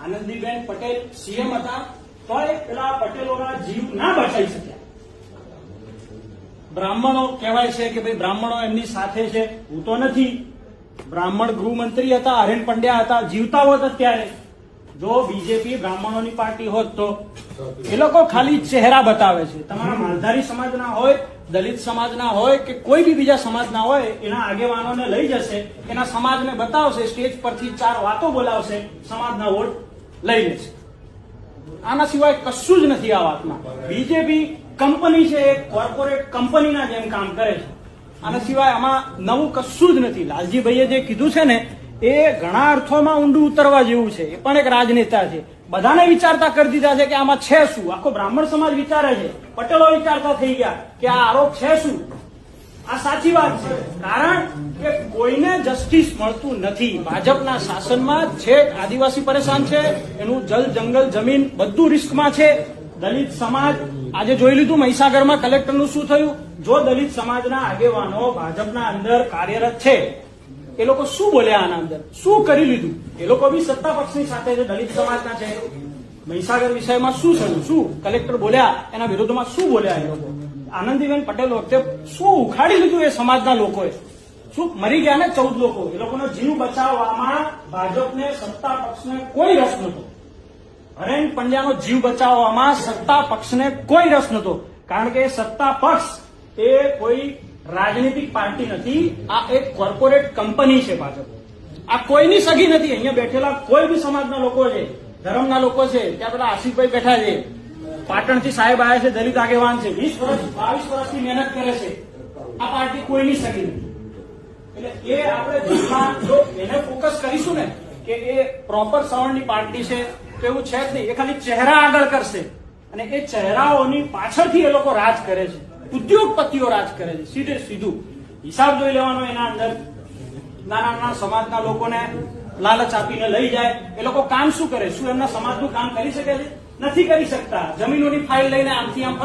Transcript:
Anandiben Patel CM હતા તોય પેલા પટેલોના જીવ ના બચાવી શક્યા. બ્રાહ્મણો કહેવાય છે કે ભાઈ બ્રાહ્મણો એમની સાથે છે. હું તો નથી. બ્રાહ્મણ ગૃહમંત્રી હતા, હરેન પંડ્યા હતા, જીવતા હોત અત્યારે. જો બીજેપી બ્રાહ્મણોની પાર્ટી હોત તો એ લોકો ખાલી ચહેરા બતાવે છે. તમારા માલધારી સમાજના હોય, દલિત સમાજના હોય કે કોઈ બી બીજા સમાજના હોય, એના આગેવાનોને લઈ જશે, એના સમાજને બતાવશે, સ્ટેજ પરથી 4 વાતો બોલાવશે, સમાજના વોટ લઈ લેશે. આના સિવાય કશું જ નથી આ વાતમાં. બીજેપી કંપની છે, એક કોર્પોરેટ કંપનીના જેમ કામ કરે છે. આના સિવાય આમાં નવું કશું જ નથી. લાલજીભાઈએ જે કીધું છે ને એ ઘણા અર્થોમાં ઊંડું ઉતરવા જેવું છે. એ પણ એક રાજનેતા છે. બધાને વિચારતા કરી દીધા છે કે આમાં છે શું. આખો બ્રાહ્મણ સમાજ વિચારે છે, પટેલો વિચારતા થઈ ગયા કે આ આરોપ છે શું. આ સાચી વાત છે, કારણ કે કોઈને જસ્ટિસ મળતું નથી. ભાજપના શાસનમાં છેક આદિવાસી પરેશાન છે, એનું જલ જંગલ જમીન બધું રિસ્કમાં છે. દલિત સમાજ આજે જોઈ લીધું મહીસાગરમાં કલેક્ટરનું શું થયું. જો દલિત સમાજના આગેવાનો ભાજપના અંદર કાર્યરત છે, એ લોકો શું બોલ્યા આના અંદર, શું કરી લીધું. એ લોકો બી સત્તા પક્ષની સાથે છે, દલિત સમાજના છે. મહીસાગર વિષયમાં શું થયું, શું કલેક્ટર બોલ્યા, એના વિરોધમાં શું બોલ્યા એ લોકો. આનંદીબેન પટેલ વખતે શું ઉખાડી લીધું એ સમાજના લોકોએ. શું મરી ગયા ને 14 લોકો. એ લોકોનો જીવ બચાવવામાં ભાજપને, સત્તા પક્ષને કોઈ રસ નહોતો. હરેન પંડ્યાનો જીવ બચાવવામાં સત્તા પક્ષને કોઈ રસ નહોતો, કારણ કે સત્તા પક્ષ એ કોઈ રાજનીતિક પાર્ટી નથી. આ એક કોર્પોરેટ કંપની છે ભાજપ. આ કોઈની સગી નથી. અહીંયા બેઠેલા કોઈ બી સમાજના લોકો છે, ધર્મના લોકો છે. ત્યાં પેલા આશિફભાઈ બેઠા છે, પાટણથી સાહેબ આવ્યા છે, દલિત આગેવાન છે, 20 વર્ષ 22 વર્ષથી મહેનત કરે છે. આ પાર્ટી કોઈની સગી નથી. એટલે એ આપણે જો એને ફોકસ કરીશું ને કે એ પ્રોપર સવર્ણની પાર્ટી છે તો એવું છે જ નહીં. એ ખાલી ચહેરા આગળ કરશે અને એ ચહેરાઓની પાછળથી એ લોકો રાજ કરે છે. ઉદ્યોગપતિઓ રાજ કરે છે. સીધે સીધું હિસાબ જોઈ લેવાનો એના અંદર. નાના નાના સમાજના લોકોને લાલચ આપીને લઈ જાય. એ લોકો કામ શું કરે? શું એમના સમાજનું કામ કરી શકે છે? નથી કરી શકતા. જમીનોની ફાઇલ લઈને આમથી આમ